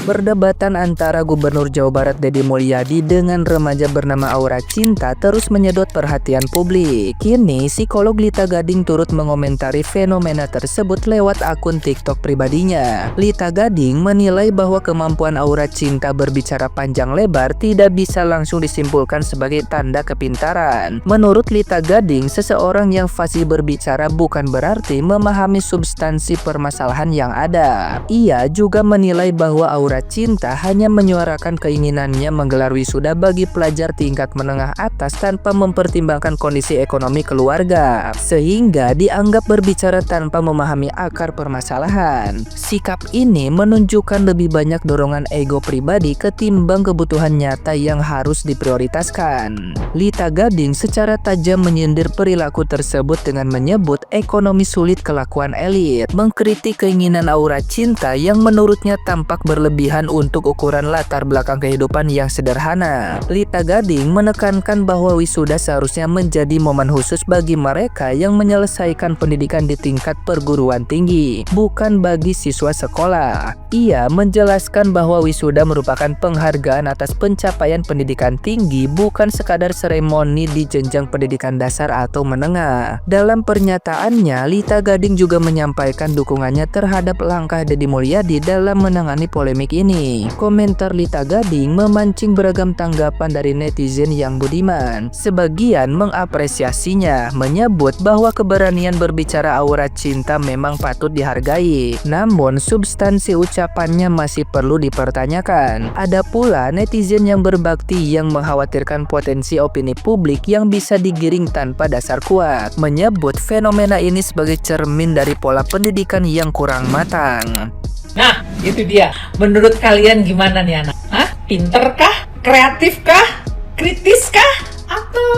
Perdebatan antara Gubernur Jawa Barat Deddy Mulyadi dengan remaja bernama Aura Cinta terus menyedot perhatian publik. Kini, psikolog Lita Gading turut mengomentari fenomena tersebut lewat akun TikTok pribadinya. Lita Gading menilai bahwa kemampuan Aura Cinta berbicara panjang lebar tidak bisa langsung disimpulkan sebagai tanda kepintaran. Menurut Lita Gading, seseorang yang fasih berbicara bukan berarti memahami substansi permasalahan yang ada. Ia juga menilai bahwa Aura Cinta hanya menyuarakan keinginannya menggelar wisuda bagi pelajar tingkat menengah atas tanpa mempertimbangkan kondisi ekonomi keluarga, sehingga dianggap berbicara tanpa memahami akar permasalahan. Sikap ini menunjukkan lebih banyak dorongan ego pribadi ketimbang kebutuhan nyata yang harus diprioritaskan. Lita Gading secara tajam menyindir perilaku tersebut dengan menyebut ekonomi sulit kelakuan elit, mengkritik keinginan Aura Cinta yang menurutnya tampak berlebihan untuk ukuran latar belakang kehidupan yang sederhana. Lita Gading menekankan bahwa wisuda seharusnya menjadi momen khusus bagi mereka yang menyelesaikan pendidikan di tingkat perguruan tinggi, bukan bagi siswa sekolah. Ia menjelaskan bahwa wisuda merupakan penghargaan atas pencapaian pendidikan tinggi, bukan sekadar seremoni di jenjang pendidikan dasar atau menengah. Dalam pernyataannya, Lita Gading juga menyampaikan dukungannya terhadap langkah Deddy Mulyadi dalam menangani polemik ini. Komentar Lita Gading memancing beragam tanggapan dari netizen yang budiman. Sebagian mengapresiasinya, menyebut bahwa keberanian berbicara Aura Cinta memang patut dihargai, namun substansi ucapannya masih perlu dipertanyakan. Ada pula netizen yang berbakti yang mengkhawatirkan potensi opini publik yang bisa digiring tanpa dasar kuat, menyebut fenomena ini sebagai cermin dari pola pendidikan yang kurang matang. Nah, itu dia. Menurut kalian gimana nih anak? Hah? Pinter kah? Kreatif kah? Kritis kah? Atau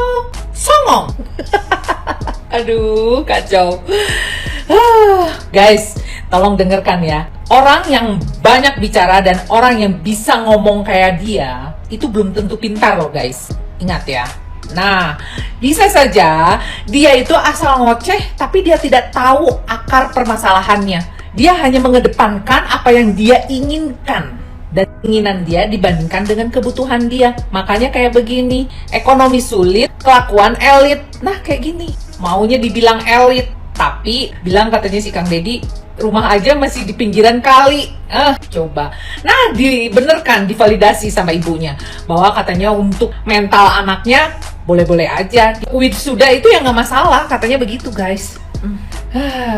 songong? Aduh, kacau. Guys, tolong dengarkan ya. Orang yang banyak bicara dan orang yang bisa ngomong kayak dia, itu belum tentu pintar loh guys. Ingat ya. Nah, bisa saja dia itu asal ngoceh tapi dia tidak tahu akar permasalahannya. Dia hanya mengedepankan apa yang dia inginkan dan keinginan dia dibandingkan dengan kebutuhan dia. Makanya kayak begini, ekonomi sulit, kelakuan elit. Nah kayak gini, maunya dibilang elit, tapi bilang katanya si Kang Deddy, rumah aja masih di pinggiran kali. Coba. Nah, dibenerkan, divalidasi sama ibunya bahwa katanya untuk mental anaknya boleh-boleh aja. Wisuda itu ya nggak masalah, katanya begitu guys.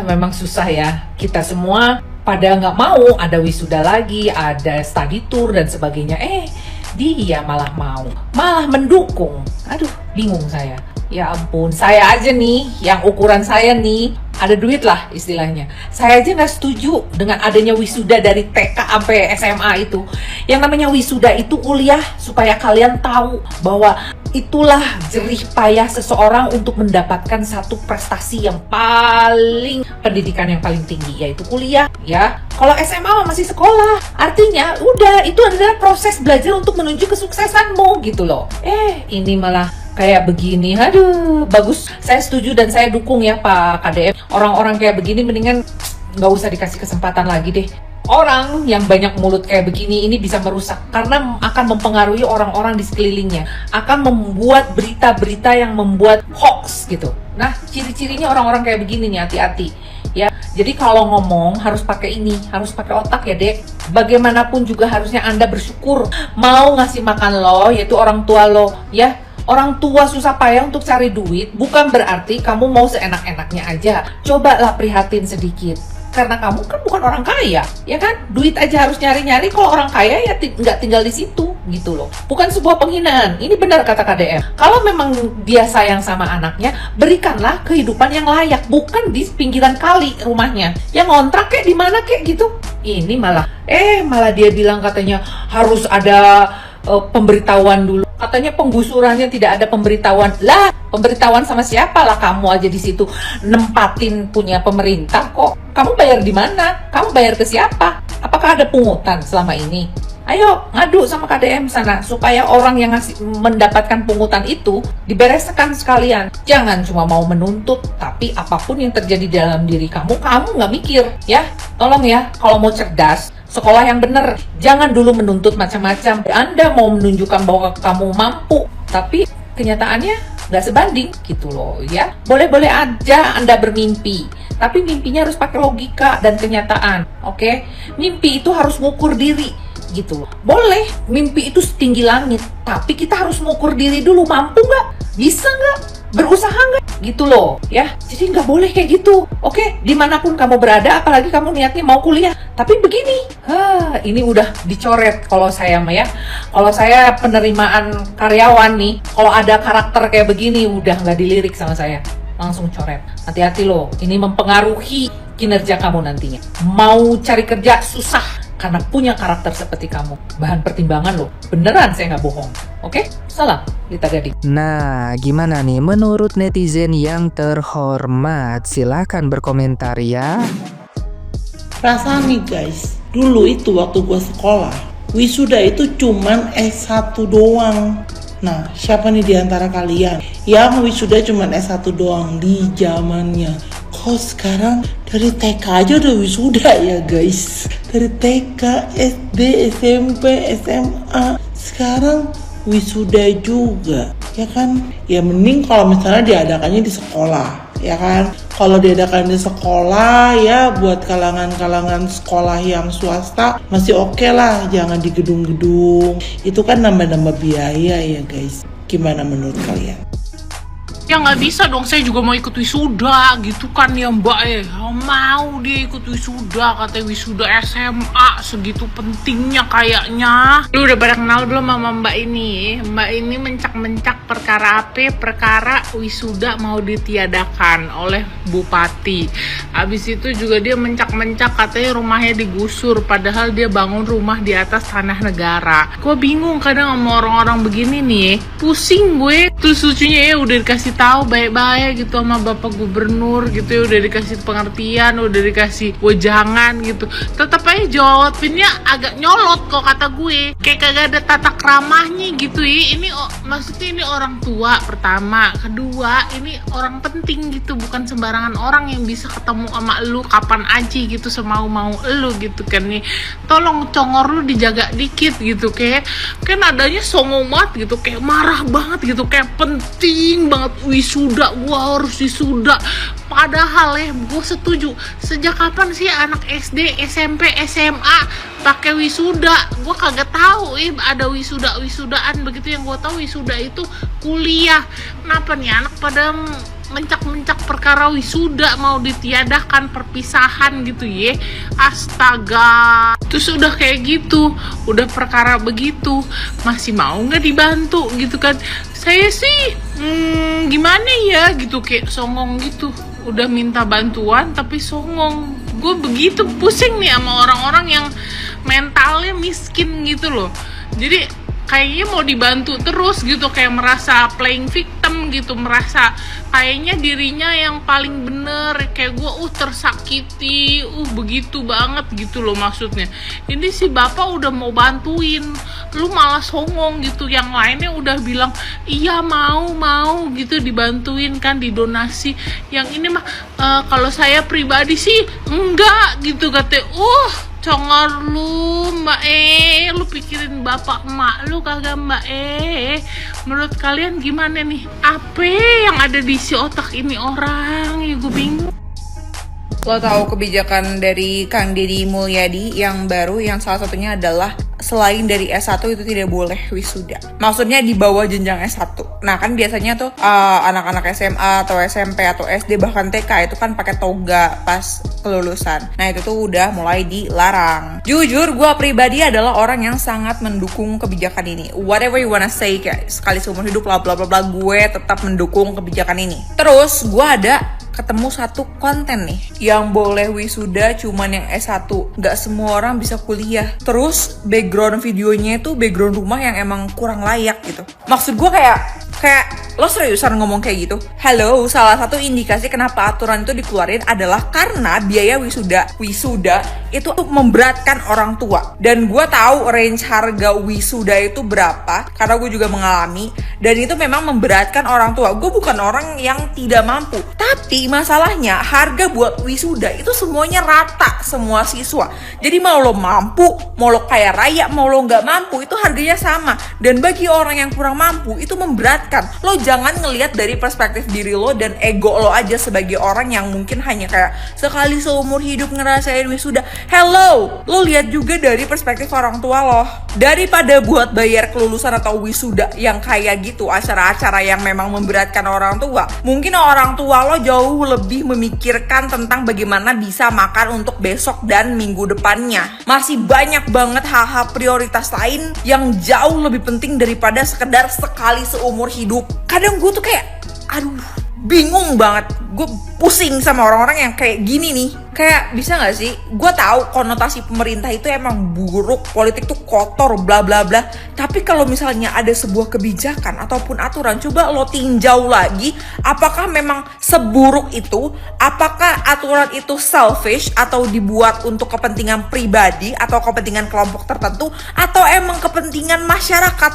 Memang susah ya. Kita semua pada nggak mau ada wisuda lagi, ada study tour dan sebagainya. Dia malah mau, malah mendukung. Aduh, bingung saya. Ya ampun, saya aja nih, yang ukuran saya nih, ada duit lah istilahnya. Saya aja nggak setuju dengan adanya wisuda dari TK sampai SMA itu. Yang namanya wisuda itu kuliah supaya kalian tahu bahwa itulah jerih payah seseorang untuk mendapatkan satu prestasi yang paling, pendidikan yang paling tinggi, yaitu kuliah ya. Kalau SMA masih sekolah, artinya udah itu adalah proses belajar untuk menuju kesuksesanmu gitu loh. Ini malah kayak begini. Aduh, bagus. Saya setuju dan saya dukung ya Pak KDM. Orang-orang kayak begini mendingan nggak usah dikasih kesempatan lagi deh. Orang yang banyak mulut kayak begini ini bisa merusak karena akan mempengaruhi orang-orang di sekelilingnya, akan membuat berita-berita yang membuat hoax gitu. Nah, ciri-cirinya orang-orang kayak begini nih, hati-hati ya. Jadi kalau ngomong harus pakai ini, harus pakai otak ya dek. Bagaimanapun juga harusnya Anda bersyukur mau ngasih makan lo, yaitu orang tua lo ya. Orang tua susah payah untuk cari duit, bukan berarti kamu mau seenak-enaknya aja. Cobalah prihatin sedikit. Karena kamu kan bukan orang kaya, ya kan? Duit aja harus nyari-nyari, kalau orang kaya ya nggak tinggal di situ, gitu loh. Bukan sebuah penghinaan, ini benar kata KDM. Kalau memang dia sayang sama anaknya, berikanlah kehidupan yang layak, bukan di pinggiran kali rumahnya. Yang ngontrak kayak di mana kayak gitu. Ini malah dia bilang katanya harus ada pemberitahuan dulu. Katanya penggusurannya tidak ada pemberitahuan. Lah, pemberitahuan sama siapa lah, kamu aja di situ nempatin punya pemerintah kok. Kamu bayar di mana? Kamu bayar ke siapa? Apakah ada pungutan selama ini? Ayo ngadu sama KDM sana supaya orang yang mendapatkan pungutan itu dibereskan sekalian. Jangan cuma mau menuntut, tapi apapun yang terjadi dalam diri kamu nggak mikir ya. Tolong ya, kalau mau cerdas, sekolah yang bener. Jangan dulu menuntut macam-macam. Anda mau menunjukkan bahwa kamu mampu, tapi kenyataannya nggak sebanding gitu loh ya. Boleh-boleh aja Anda bermimpi, tapi mimpinya harus pakai logika dan kenyataan, oke? Mimpi itu harus ngukur diri gitu loh. Boleh mimpi itu setinggi langit, tapi kita harus ngukur diri dulu, mampu nggak? Bisa nggak? Berusaha nggak? Gitu loh ya. Jadi nggak boleh kayak gitu, oke? Dimanapun kamu berada, apalagi kamu niatnya mau kuliah, tapi begini, ini udah dicoret kalau saya mah ya. Kalau saya penerimaan karyawan nih, kalau ada karakter kayak begini udah nggak dilirik sama saya, langsung coret. Hati-hati loh, ini mempengaruhi kinerja kamu nantinya. Mau cari kerja susah karena punya karakter seperti kamu. Bahan pertimbangan loh, beneran saya nggak bohong. Oke? Salam, Lita Gading. Nah, gimana nih menurut netizen yang terhormat? Silahkan berkomentar ya. Perasaan nih guys, dulu itu waktu gue sekolah, wisuda itu cuman S1 doang. Nah, siapa nih diantara kalian yang wisuda cuman S1 doang di zamannya? Kok sekarang dari TK aja udah wisuda ya guys? Dari TK, SD, SMP, SMA, sekarang wisuda juga, ya kan? Ya mending kalau misalnya diadakannya di sekolah, ya kan? Kalau diadakan di sekolah ya buat kalangan-kalangan sekolah yang swasta masih oke lah, jangan di gedung-gedung. Itu kan nambah-nambah biaya ya guys. Gimana menurut kalian? Ya nggak bisa dong, saya juga mau ikut wisuda gitu kan ya mbak. Mau dia ikut wisuda, katanya wisuda SMA, segitu pentingnya kayaknya. Lu udah pada kenal belum sama mbak ini? Mbak ini mencak-mencak perkara apa? Perkara wisuda mau ditiadakan oleh bupati. Habis itu juga dia mencak-mencak katanya rumahnya digusur, padahal dia bangun rumah di atas tanah negara. Gue bingung kadang sama orang-orang begini nih, pusing gue. Terus lucunya ya udah dikasih tahu baik-baik gitu sama bapak gubernur gitu ya, udah dikasih pengertian, udah dikasih wejangan gitu, tetap aja jawabinnya agak nyolot kok kata gue, kayak kagak ada tata keramahnya gitu ya. Ini maksudnya ini orang tua pertama, kedua ini orang penting gitu, bukan sembarangan orang yang bisa ketemu sama lu kapan aja gitu semau-mau lu gitu kan nih. Tolong congor lu dijaga dikit gitu, kayak kan adanya songomat gitu, kayak marah banget gitu, kayak penting banget wisuda, gua harus wisuda. Padahal ya gue setuju, sejak kapan sih anak SD, SMP, SMA pakai wisuda? Gue kagak tahu ada wisudaan begitu. Yang gue tahu wisuda itu kuliah. Kenapa nih anak pada mencak-mencak perkara wisuda mau ditiadakan, perpisahan gitu ya? Astaga. Terus udah kayak gitu, udah perkara begitu, masih mau nggak dibantu gitu kan? Saya sih gimana ya gitu, kayak songong gitu. Udah minta bantuan tapi songong. Gue begitu pusing nih sama orang-orang yang mentalnya miskin gitu loh. Jadi kayaknya mau dibantu terus gitu, kayak merasa playing victim gitu, merasa kayaknya dirinya yang paling bener, kayak gue tersakiti, begitu banget gitu loh maksudnya. Ini si bapak udah mau bantuin, lu malah songong gitu. Yang lainnya udah bilang iya mau gitu dibantuin kan, didonasi. Yang ini mah kalau saya pribadi sih enggak gitu katanya. Congor lu mbak lu pikirin bapak emak lu kagak mbak menurut kalian gimana nih? Apa yang ada di si otak ini orang? Ya gue bingung. Lo tahu kebijakan dari Kang Deddy Mulyadi yang baru, yang salah satunya adalah selain dari S1 itu tidak boleh wisuda. Maksudnya di bawah jenjang S1. Nah kan biasanya tuh anak-anak SMA atau SMP atau SD bahkan TK itu kan pakai toga pas kelulusan. Nah itu tuh udah mulai dilarang. Jujur gue pribadi adalah orang yang sangat mendukung kebijakan ini. Whatever you wanna say, kayak sekali seumur hidup bla bla bla bla, gue tetap mendukung kebijakan ini. Terus gue ada ketemu satu konten nih yang boleh wisuda cuman yang S1, nggak semua orang bisa kuliah. Terus background videonya itu background rumah yang emang kurang layak gitu. Maksud gue kayak Lo seriusan ngomong kayak gitu? Hello, salah satu indikasi kenapa aturan itu dikeluarin adalah karena biaya wisuda itu memberatkan orang tua. Dan gue tahu range harga wisuda itu berapa karena gue juga mengalami, dan itu memang memberatkan orang tua. Gue bukan orang yang tidak mampu, tapi masalahnya harga buat wisuda itu semuanya rata, semua siswa. Jadi mau lo mampu, mau lo kaya raya, mau lo nggak mampu, itu harganya sama. Dan bagi orang yang kurang mampu itu memberatkan. Lo jangan ngelihat dari perspektif diri lo dan ego lo aja sebagai orang yang mungkin hanya kayak sekali seumur hidup ngerasain wisuda. Hello, lo lihat juga dari perspektif orang tua lo. Daripada buat bayar kelulusan atau wisuda yang kayak gitu, acara-acara yang memang memberatkan orang tua, mungkin orang tua lo jauh lebih memikirkan tentang bagaimana bisa makan untuk besok dan minggu depannya. Masih banyak banget hal-hal prioritas lain yang jauh lebih penting daripada sekedar sekali seumur hidup. Kadang gue tuh kayak, aduh, bingung banget. Gue pusing sama orang-orang yang kayak gini nih. Kayak bisa gak sih? Gue tahu konotasi pemerintah itu emang buruk, politik tuh kotor, bla bla bla. Tapi kalau misalnya ada sebuah kebijakan ataupun aturan, coba lo tinjau lagi, apakah memang seburuk itu? Apakah aturan itu selfish atau dibuat untuk kepentingan pribadi atau kepentingan kelompok tertentu, atau emang kepentingan masyarakat?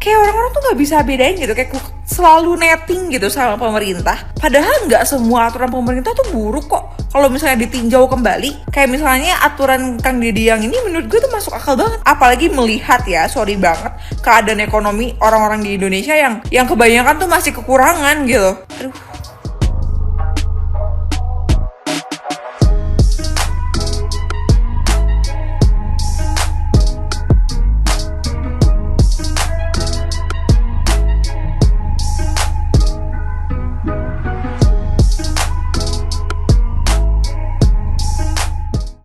Kayak orang-orang tuh gak bisa bedain gitu, kayak selalu netting gitu sama pemerintah. Padahal gak semua aturan pemerintah tuh buruk kok. Kalau misalnya ditinjau kembali, kayak misalnya aturan Kang Deddy yang ini menurut gue tuh masuk akal banget. Apalagi melihat ya, sorry banget, keadaan ekonomi orang-orang di Indonesia yang kebanyakan tuh masih kekurangan gitu. Aduh.